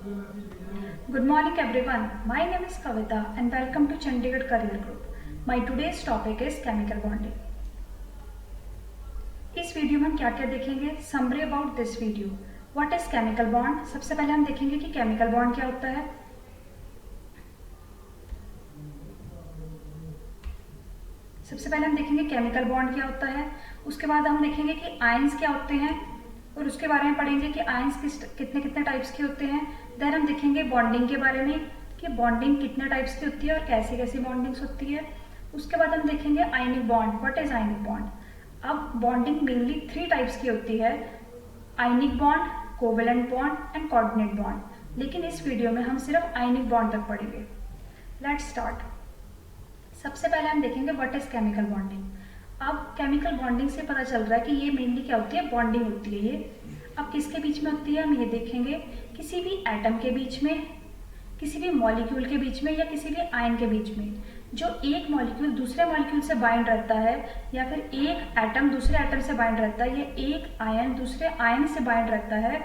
Good morning everyone. My name is Kavita and welcome to Chandigarh Career Group. My today's topic is chemical bonding. इस video में हम क्या क्या देखेंगे? Summary about this video. What is chemical bond? सबसे पहले हम देखेंगे कि chemical bond क्या होता है. सबसे पहले हम देखेंगे chemical bond क्या होता है. उसके बाद हम देखेंगे कि ions क्या होते हैं और उसके बारे में पढ़ेंगे कि आयंस कितने कितने टाइप्स के होते हैं. देन हम देखेंगे बॉन्डिंग के बारे में कि बॉन्डिंग कितने टाइप्स की होती है और कैसी कैसी बॉन्डिंग्स होती है. उसके बाद हम देखेंगे ionic bond. What is ionic bond? अब बॉन्डिंग मेनली 3 टाइप्स की होती है, ionic bond, covalent bond and coordinate bond. लेकिन इस वीडियो में हम सिर्फ आयनिक बॉन्ड तक पढ़ेंगे. Let's start. सबसे पहले हम देखेंगे व्हाट इज केमिकल बॉन्डिंग. अब केमिकल बॉन्डिंग से पता चल रहा है कि ये मेनली क्या होती है, बॉन्डिंग होती है. ये अब किसके बीच में होती है हम ये देखेंगे. किसी भी एटम के बीच में, किसी भी मॉलिक्यूल के बीच में या किसी भी आयन के बीच में. जो एक मॉलिक्यूल दूसरे मॉलिक्यूल से बाइंड रहता है या फिर एक एटम दूसरे एटम से बाइंड रहता है या एक आयन दूसरे आयन से बाइंड रहता है,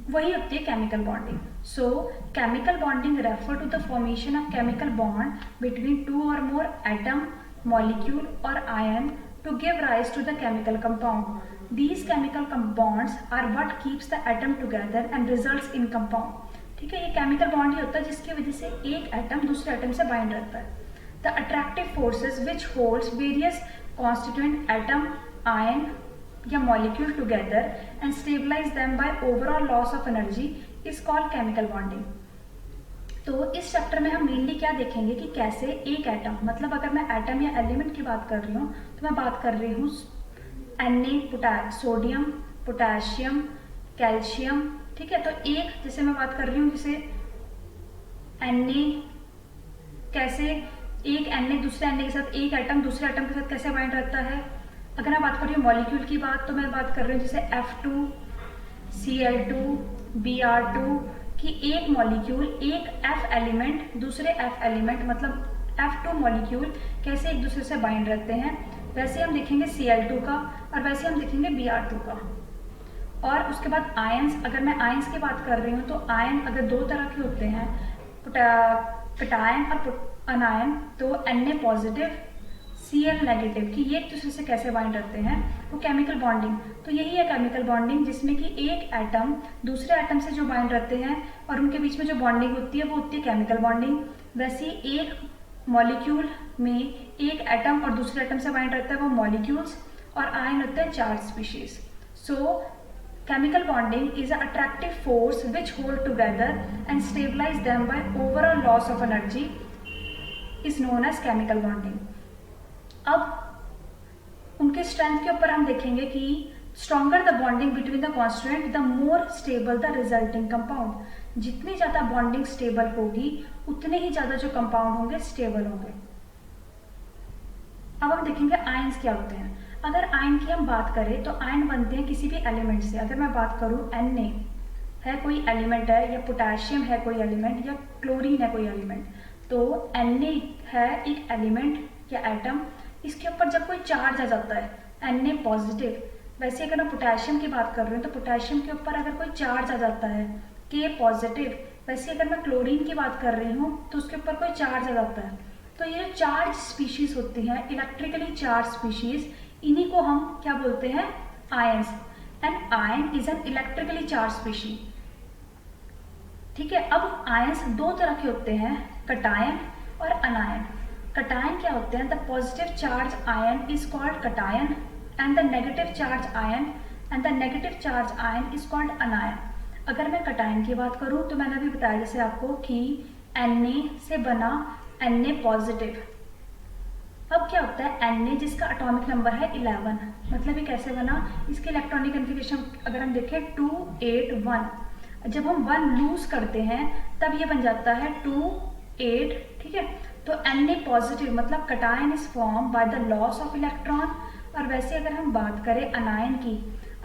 वही होती है chemical bonding. So chemical bonding refer to the formation of chemical bond between 2 और more atom, molecule or ion to give rise to the chemical compound. These chemical bonds are what keeps the atom together and results in compound. ठीक है, ये chemical bond ही होता है जिसकी वजह से एक एटम दूसरे एटम से बाइंड रहता है. The attractive forces which holds various constituent atom, ion या molecule together and stabilize them by overall loss of energy is called chemical bonding. तो इस चैप्टर में हम मेनली क्या देखेंगे कि कैसे एक एटम, मतलब अगर मैं एटम या एलिमेंट की बात कर रही हूँ तो मैं बात कर रही हूँ Na, सोडियम, पोटेशियम, कैल्शियम. ठीक है, तो एक जैसे मैं बात कर रही हूँ जैसे Na, कैसे एक Na दूसरे Na के साथ, एक एटम दूसरे एटम के साथ कैसे बाइंड रहता है. अगर मैं बात कर रही हूँ मॉलिक्यूल की बात तो मैं बात कर रही हूँ जैसे F2, Cl2, Br2 कि एक मॉलिक्यूल, एक F एलिमेंट दूसरे F एलिमेंट मतलब F2 मॉलिक्यूल कैसे एक दूसरे से बाइंड रहते हैं. वैसे हम देखेंगे Cl2 का और वैसे हम देखेंगे Br2 का. और उसके बाद आयंस, अगर मैं आयंस की बात कर रही हूँ तो आयन अगर 2 तरह के होते हैं, कैटायन और अनायन, तो Na पॉजिटिव, Cl नेगेटिव, कि ये एक दूसरे से कैसे बाइंड रहते हैं, वो केमिकल बॉन्डिंग. तो यही है केमिकल बॉन्डिंग जिसमें कि एक एटम दूसरे एटम से जो बाइंड रहते हैं और उनके बीच में जो बॉन्डिंग होती है वो होती है केमिकल बॉन्डिंग. वैसे एक मॉलिक्यूल में एक एटम और दूसरे एटम से बाइंड रहता है वो मॉलिक्यूल्स, और आयन होते हैं charge species. So chemical bonding is a attractive force which hold together and stabilise them by overall loss of energy is known as chemical bonding. अब उनके स्ट्रेंथ के ऊपर हम देखेंगे कि stronger the bonding between the constituent the more stable the resulting compound. जितनी ज्यादा bonding stable होगी उतने ही ज्यादा जो कंपाउंड होंगे स्टेबल होंगे. अब हम देखेंगे आयंस क्या होते हैं. अगर आयन की हम बात करें तो आयन बनते हैं किसी भी एलिमेंट से. अगर मैं बात करूं Na है कोई एलिमेंट है या पोटेशियम है कोई एलिमेंट या क्लोरीन है कोई एलिमेंट, तो Na है एक एलिमेंट या एटम, इसके ऊपर जब कोई चार्ज आ जाता है Na पॉजिटिव. वैसे अगर मैं पोटेशियम की बात कर रही हूँ तो पोटेशियम के ऊपर अगर कोई चार्ज आ जाता है K पॉजिटिव. वैसे अगर मैं क्लोरीन की बात कर रही हूँ तो उसके ऊपर कोई चार्ज आ जाता है. तो ये चार्ज स्पीशीज होती हैं, इलेक्ट्रिकली चार्ज स्पीशीज, इन्हीं को हम क्या बोलते हैं, ions. And ion is an electrically charge species. ठीक है, अब आयंस 2 तरह के होते हैं, कटायन और अनायन. कटायन क्या होते हैं, the positive charge ion is called cation and the negative charge ion is called अनायन. अगर मैं कटायन की बात करूं तो मैंने अभी बताया जैसे आपको कि Na से बना Na पॉजिटिव. अब क्या होता है Na जिसका एटॉमिक नंबर है 11, मतलब ये कैसे बना, इसके इलेक्ट्रॉनिक कन्फिगरेशन अगर हम देखें 2 8 1. जब हम 1 लूज करते हैं तब ये बन जाता है 2 8. ठीक है, तो Na पॉजिटिव मतलब cation is form by the loss of electron. और वैसे अगर हम बात करें अनायन की,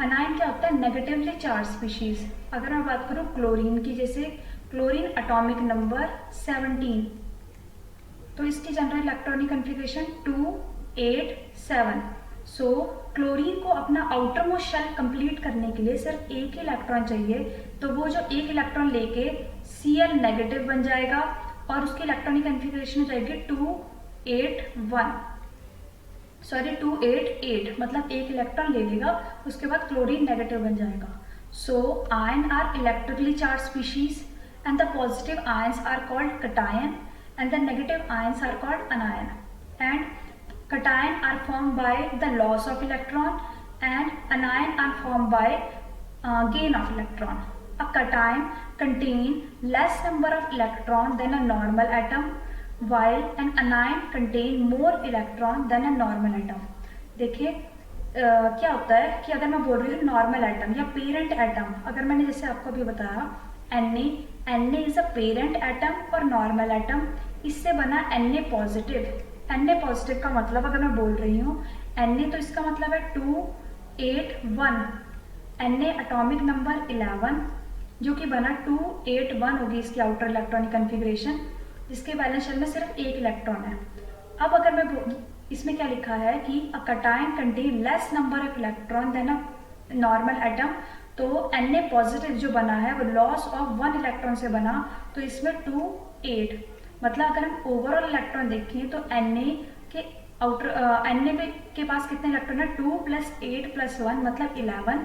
अनायन क्या होता है, नेगेटिवली चार्ज स्पीशीज. अगर मैं बात करूं क्लोरीन की, जैसे क्लोरीन एटॉमिक नंबर 17, तो इसकी general electronic configuration 2 8 7. So chlorine को अपना आउटर मोस्ट शेल कंप्लीट करने के लिए सिर्फ एक ही इलेक्ट्रॉन चाहिए, तो वो जो एक इलेक्ट्रॉन लेके Cl नेगेटिव बन जाएगा और उसकी इलेक्ट्रॉनिक कॉन्फ़िगरेशन हो जाएगी 288, मतलब एक इलेक्ट्रॉन ले लेगा, उसके बाद क्लोरीन नेगेटिव बन जाएगा। So ion are electrically charge species and the positive ions are called cation and the negative ions are called anion, and cation are formed by the loss of electron and anion are formed by gain of electron. A cation contain less number of electron than a normal atom, while an anion contain more electron than a normal atom. देखिए क्या होता है कि अगर मैं बोल रही हूँ नॉर्मल एटम या पेरेंट एटम, अगर मैंने जैसे आपको अभी बताया Na is a parent atom और नॉर्मल एटम, इससे बना Na पॉजिटिव। Na पॉजिटिव का मतलब अगर मैं बोल रही हूँ Na, तो इसका मतलब है 281, Na एटॉमिक नंबर 11 जो कि बना 281 होगी इसकी आउटर इलेक्ट्रॉनिक कॉन्फ़िगरेशन, जिसके बैलेंस शेल में सिर्फ एक इलेक्ट्रॉन है। अब अगर मैं इसमें क्या लिखा है कि a cation contain less number of electron than a normal atom, तो Na पॉजिटिव जो बना है वो लॉस ऑफ 1 इलेक्ट्रॉन से बना, तो इसमें 28, मतलब अगर हम ओवरऑल इलेक्ट्रॉन देखें तो Na के पास कितने इलेक्ट्रॉन है, 2 + 8 + 1 मतलब 11,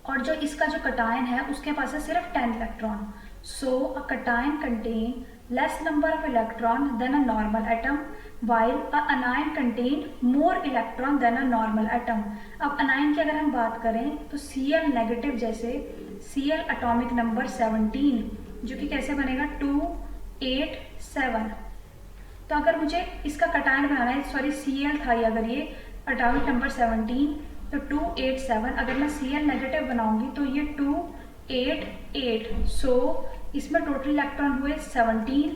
और जो इसका जो कटायन है उसके पास है सिर्फ 10 electron. So a cation contain less number of electron than a normal atom, while a anion contain more electron than a normal atom। अब अनायन की अगर हम बात करें तो Cl नेगेटिव, जैसे Cl एटॉमिक नंबर 17 जो कि कैसे बनेगा 287, तो अगर मुझे इसका कटायन बनाना है, सॉरी Cl था ये, अगर ये एटॉमिक नंबर 17 तो 287, अगर मैं Cl नेगेटिव बनाऊंगी तो ये 288, सो इसमें टोटल इलेक्ट्रॉन हुए 17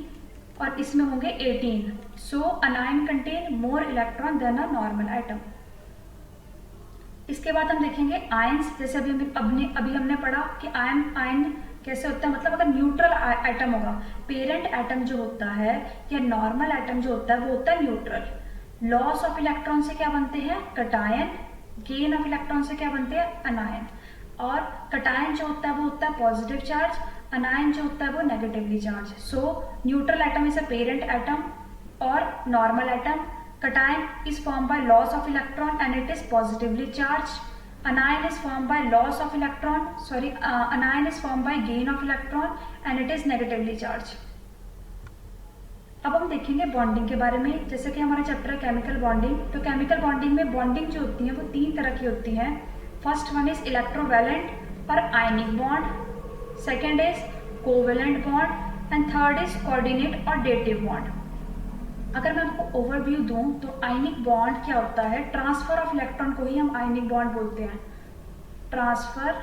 और इसमें होंगे 18। So anion contain more electron than a normal atom. इसके बाद हम देखेंगे आयंस, जैसे अभी हमने पढ़ा कि आयन कैसे होता है, मतलब अगर न्यूट्रल एटम होगा, पेरेंट एटम जो होता है या नॉर्मल एटम जो होता है वो होता है न्यूट्रल। लॉस ऑफ इलेक्ट्रॉन से क्या बनते हैं, कटायन, गेन ऑफ इलेक्ट्रॉन से क्या बनते हैं, अनायन। और कटायन जो होता है वो होता है पॉजिटिव चार्ज, अनायन जो होता है वो negatively charge. So neutral atom is a parent atom और normal atom, cation is form by loss of electron and it is positively charge, anion is form by loss of electron, anion is form by gain of electron and it is negatively charge. अब हम देखेंगे bonding के बारे में, जैसे कि हमारा chapter है केमिकल बॉन्डिंग। तो केमिकल बॉन्डिंग में बॉन्डिंग जो होती है वो 3 तरह की होती है। फर्स्ट वन इज इलेक्ट्रोवैलेंट और ionic bond, second is covalent bond and third is coordinate और डेटिव बॉन्ड। अगर मैं आपको ओवरव्यू दूं तो आयनिक बॉन्ड क्या होता है, ट्रांसफर ऑफ इलेक्ट्रॉन को ही हम आयनिक बॉन्ड बोलते हैं। ट्रांसफर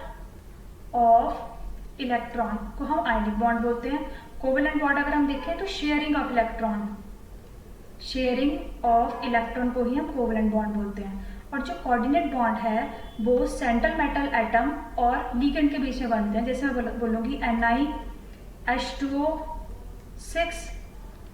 ऑफ इलेक्ट्रॉन को हम आयनिक बॉन्ड बोलते हैं। कोवेलेंट बॉन्ड अगर हम देखें तो शेयरिंग ऑफ इलेक्ट्रॉन को ही हम कोवेलेंट बॉन्ड बोलते हैं। और जो कोऑर्डिनेट बॉन्ड है वो सेंट्रल मेटल एटम और लिगेंड के बीच में बनते हैं। जैसे मैं बोलूँगी NiH2O6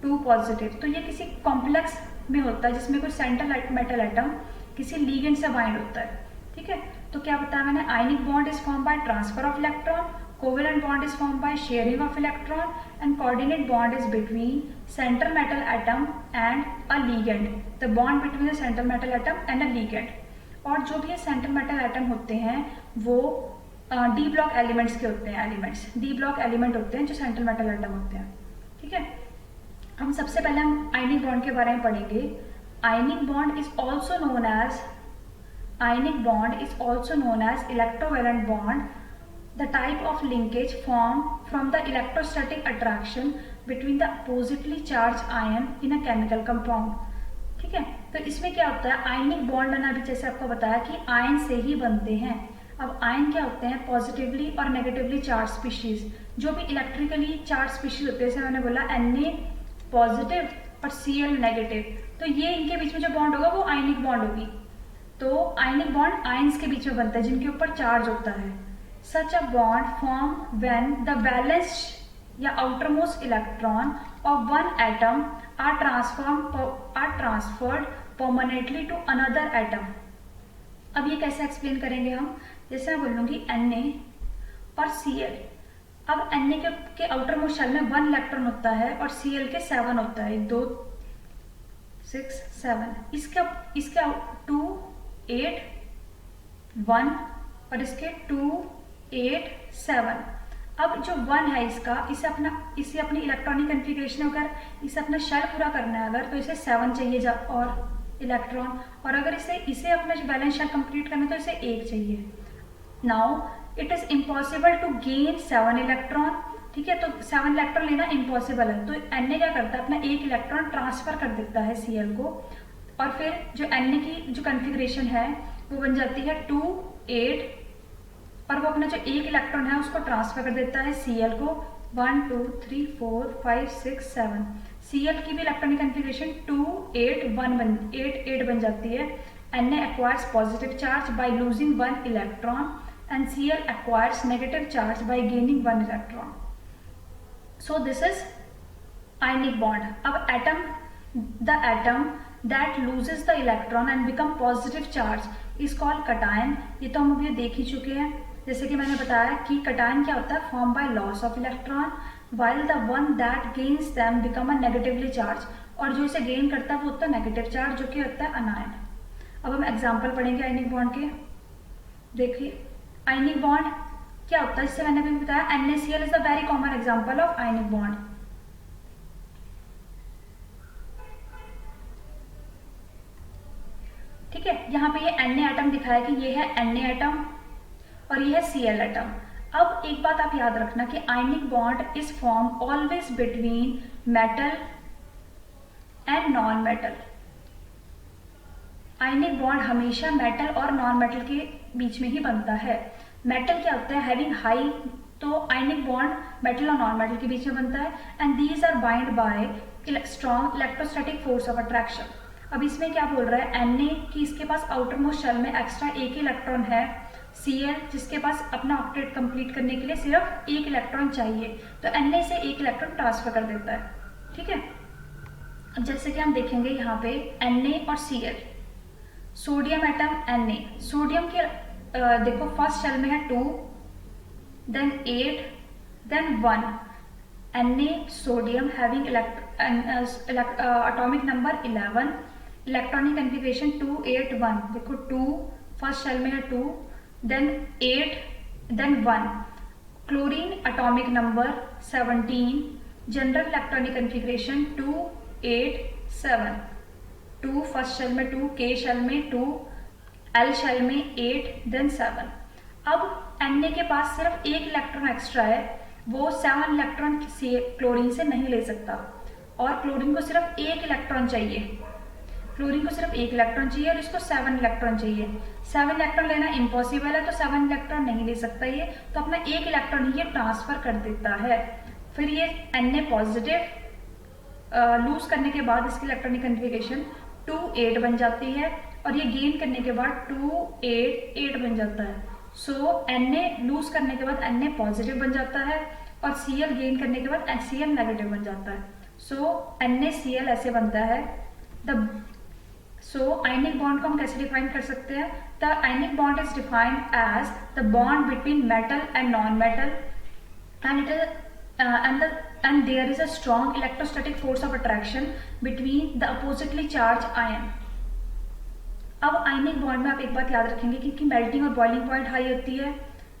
2 पॉजिटिव, तो ये किसी कॉम्प्लेक्स में होता है जिसमें कोई सेंट्रल मेटल एटम किसी लिगेंड से बाइंड होता है। ठीक है, तो क्या बताया मैंने, आयनिक bond is form by transfer of electron, covalent bond is form by sharing of electron and coordinate bond is between central metal atom and a ligand, the bond between the central metal atom and a ligand. और जो भी ये central metal atom होते हैं वो D block elements के होते हैं। डी ब्लॉक एलिमेंट होते हैं जो सेंट्रल मेटल एटम होते हैं। ठीक है, हम सबसे पहले हम आयनिक बॉन्ड के बारे में पढ़ेंगे। Ionic bond is also known as electrovalent bond, the type of linkage formed from the electrostatic attraction between the oppositely charged ion in a chemical compound। ठीक है, तो इसमें क्या होता है, आयनिक बॉन्ड मैंने अभी जैसे आपको बताया कि आयन से ही बनते हैं। अब आयन क्या होते हैं, पॉजिटिवली और नेगेटिवली चार्ज स्पीशीज। जो भी इलेक्ट्रिकली चार्ज स्पीशीज होते हैं, जैसे मैंने बोला Na पॉजिटिव और Cl नेगेटिव, तो ये इनके बीच में जो बॉन्ड होगा वो आयनिक बॉन्ड होगी। तो आयनिक बॉन्ड आयंस के बीच में बनता है जिनके ऊपर चार्ज होता है। Such a bond form when the valence या outermost electron of one atom are transferred permanently to another atom। अब ये कैसे एक्सप्लेन करेंगे हम, जैसे मैं बोलूँगी Na और Cl। अब Na के आउटर मोस्ट शेल में 1 इलेक्ट्रॉन होता है और Cl के 7 होता है, 1 2 6 7। इसके 2 8 1 और इसके 2 8 7। अब जो 1 है इसका, इसे अपनी इलेक्ट्रॉनिक कन्फिग्रेशन, अगर इसे अपना शेल पूरा करना है अगर, तो इसे 7 चाहिए और इलेक्ट्रॉन, और अगर इसे अपना बैलेंस शेल कंप्लीट करना है तो इसे 1 चाहिए। Now it is impossible to gain 7 electron, ठीक है, तो 7 इलेक्ट्रॉन लेना इम्पॉसिबल है, तो Na क्या करता है, अपना 1 इलेक्ट्रॉन ट्रांसफर कर देता है Cl को, और फिर जो Na की जो कन्फिग्रेशन है वो बन जाती है 2 8, और वो अपना जो 1 इलेक्ट्रॉन है उसको ट्रांसफर कर देता है Cl को 1 2 3 4 5 6 7। Cl की भी इलेक्ट्रॉनिक कन्फिग्रेशन 2 8 8 बन जाती है। Na acquires positive charge by losing 1 electron and Cl acquires negative charge by gaining 1 electron. So this is ionic bond. अब the atom that loses the electron and become positive charge is called cation. ये तो हम अभी देख ही चुके हैं, जैसे कि मैंने बताया कि cation क्या होता है, formed by loss of electron, while the one that gains them become a negatively charged, और जो इसे गेन करता है वो होता है नेगेटिव चार्ज, जो कि होता है अनायन। अब हम एग्जाम्पल पढ़ेंगे आयनिक बॉन्ड के। देखिए आयनिक बॉन्ड क्या होता है, जिससे मैंने भी बताया NaCl is a very common example of ionic bond. ठीक है, यहाँ पे ये Na एटम दिखाया कि ये है Na एटम और ये है Cl एटम। अब एक बात आप याद रखना कि आयनिक bond is form always between metal and non metal. Ionic bond हमेशा मेटल और नॉन मेटल के बीच में ही बनता है। मेटल क्या होता है, हैविंग हाई, तो आयनिक बॉन्ड मेटल और नॉन मेटल के बीच में बनता है, and these are bind by strong electrostatic force of attraction. अब इसमें क्या बोल रहा है Na कि इसके पास आउटर मोस्ट शेल में एक्स्ट्रा 1 इलेक्ट्रॉन है, Cl जिसके पास अपना ऑक्टेट कंप्लीट करने के लिए सिर्फ 1 इलेक्ट्रॉन चाहिए, तो Na से 1 इलेक्ट्रॉन ट्रांसफर कर देता है। ठीक है, अब जैसे कि हम देखेंगे यहाँ पे Na और Cl, sodium atom Na, sodium के देखो फर्स्ट शेल में है 2 then 8 then 1। Na sodium having atomic number 11, electronic configuration 2 8 1। देखो 2 फर्स्ट शेल में है 2 then 8 then 1। Chlorine atomic number 17, general electronic configuration 2 8 7। 2 first shell में 2, K शेल में 2, L शेल में 8 देन 7। अब Na के पास सिर्फ 1 इलेक्ट्रॉन एक्स्ट्रा है, वो 7 इलेक्ट्रॉन क्लोरीन से नहीं ले सकता, और क्लोरीन को सिर्फ 1 इलेक्ट्रॉन चाहिए, क्लोरीन को सिर्फ 1 इलेक्ट्रॉन चाहिए और इसको 7 इलेक्ट्रॉन चाहिए। 7 इलेक्ट्रॉन लेना इम्पॉसिबल है, तो 7 इलेक्ट्रॉन नहीं ले सकता ये, तो अपना 1 इलेक्ट्रॉन ही ये ट्रांसफर कर देता है। फिर ये Na पॉजिटिव लूज करने के बाद इसकी इलेक्ट्रॉनिक कन्फिग्रेशन 2 8 बन जाती है, और ये गेन करने के बाद 2 8 8 बन जाता है। सो Na लूज करने के बाद Na पॉजिटिव बन जाता है, और Cl गेन करने के बाद Cl नेगेटिव बन जाता है। सो NaCl ऐसे बनता है। सो आयनिक बॉन्ड को हम कैसे डिफाइन कर सकते हैं, the ionic bond is defined as the bond between metal and non metal, and it is and there is a strong electrostatic force of attraction between the oppositely charged ion. अब ionic bond में आप एक बात याद रखेंगे कि melting और boiling point high होती है,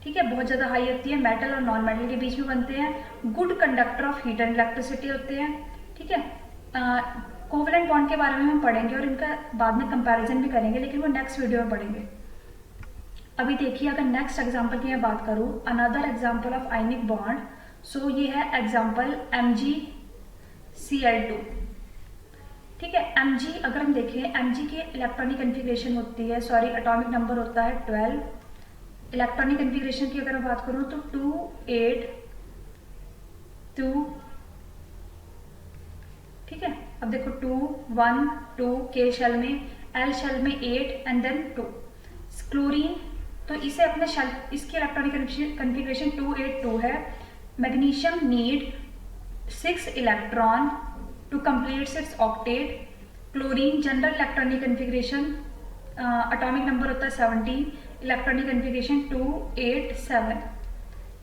ठीक है, बहुत ज़्यादा हाई होती है, मेटल और नॉन मेटल के बीच में बनते हैं, good conductor of heat and electricity होते हैं। ठीक है, कोवेलेंट बॉन्ड के बारे में हम पढ़ेंगे और इनका बाद में कंपैरिजन भी करेंगे, लेकिन वो नेक्स्ट वीडियो में पढ़ेंगे। अभी देखिए, अगर नेक्स्ट एग्जाम्पल की मैं बात करूँ, another example of ionic bond, so ये है एग्जाम्पल MgCl2। ठीक है, Mg अगर हम देखें, Mg की इलेक्ट्रॉनिक कन्फिग्रेशन होती है, सॉरी एटॉमिक नंबर होता है 12। इलेक्ट्रॉनिक कन्फिग्रेशन की अगर मैं बात करूं तो 2 8 2। ठीक है, अब देखो 2 1 2, K शेल में, L शेल में 8 एंड देन 2। क्लोरीन, तो इसे अपने शेल, इसकी इलेक्ट्रॉनिक कन्फिग्रेशन 2 8 2 है। Magnesium need 6 electron to complete its octet. Chlorine general electronic configuration atomic number होता है 17, इलेक्ट्रॉनिक कन्फिग्रेशन 2, 8, 7।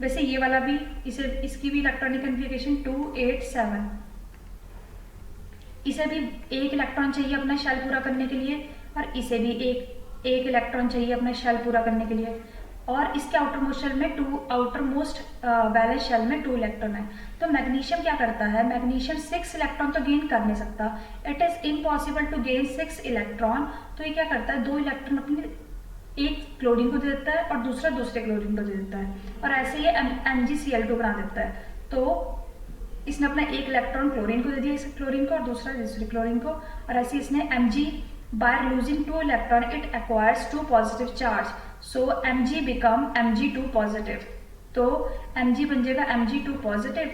वैसे ये वाला भी, इसकी भी इलेक्ट्रॉनिक कन्फिग्रेशन 2, 8, 7। इसे भी एक इलेक्ट्रॉन चाहिए अपना शेल पूरा करने के लिए, और इसे भी एक इलेक्ट्रॉन चाहिए अपना शेल पूरा करने के लिए। और इसके आउटर मोस्ट वैलेंस शेल में 2 इलेक्ट्रॉन है। तो मैग्नीशियम क्या करता है, मैग्नीशियम 6 इलेक्ट्रॉन तो गेन कर नहीं सकता, it is impossible to gain 6 electron. तो ये क्या करता है, 2 इलेक्ट्रॉन अपने एक क्लोरीन को दे देता है और दूसरा दूसरे क्लोरीन को दे देता है, और ऐसे ये MgCl2 बना देता है। तो इसने अपना एक इलेक्ट्रॉन क्लोरीन को दे दिया, इस क्लोरीन को, और दूसरा दूसरे क्लोरीन को, और ऐसे इसने Mg by losing 2 electron it acquires 2 positive charge, so Mg become Mg2 positive। तो Mg बन जाएगा Mg2 positive,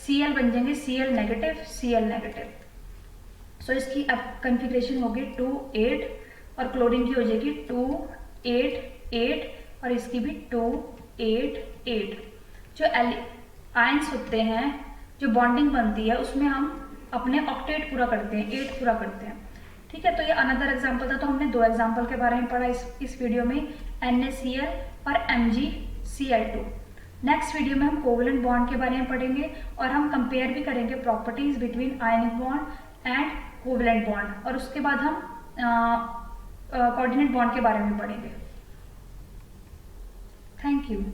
Cl बन जाएंगे Cl negative, Cl negative। सो इसकी अब कन्फिग्रेशन होगी 2, 8, और क्लोरीन की हो जाएगी 2, 8, 8, और इसकी भी 2, 8, 8। जो आयंस होते हैं, जो बॉन्डिंग बनती है, उसमें हम अपने ऑक्टेट पूरा करते हैं, 8 पूरा करते हैं। ठीक है, तो ये अनदर एग्जाम्पल था। तो हमने 2 एग्जाम्पल के बारे में पढ़ा इस वीडियो में, NaCl और MgCl2। नेक्स्ट वीडियो में हम कोवलेंट बॉन्ड के बारे में पढ़ेंगे, और हम कंपेयर भी करेंगे properties between ionic bond and covalent bond, और उसके बाद हम कोऑर्डिनेट बॉन्ड के बारे में पढ़ेंगे। Thank you.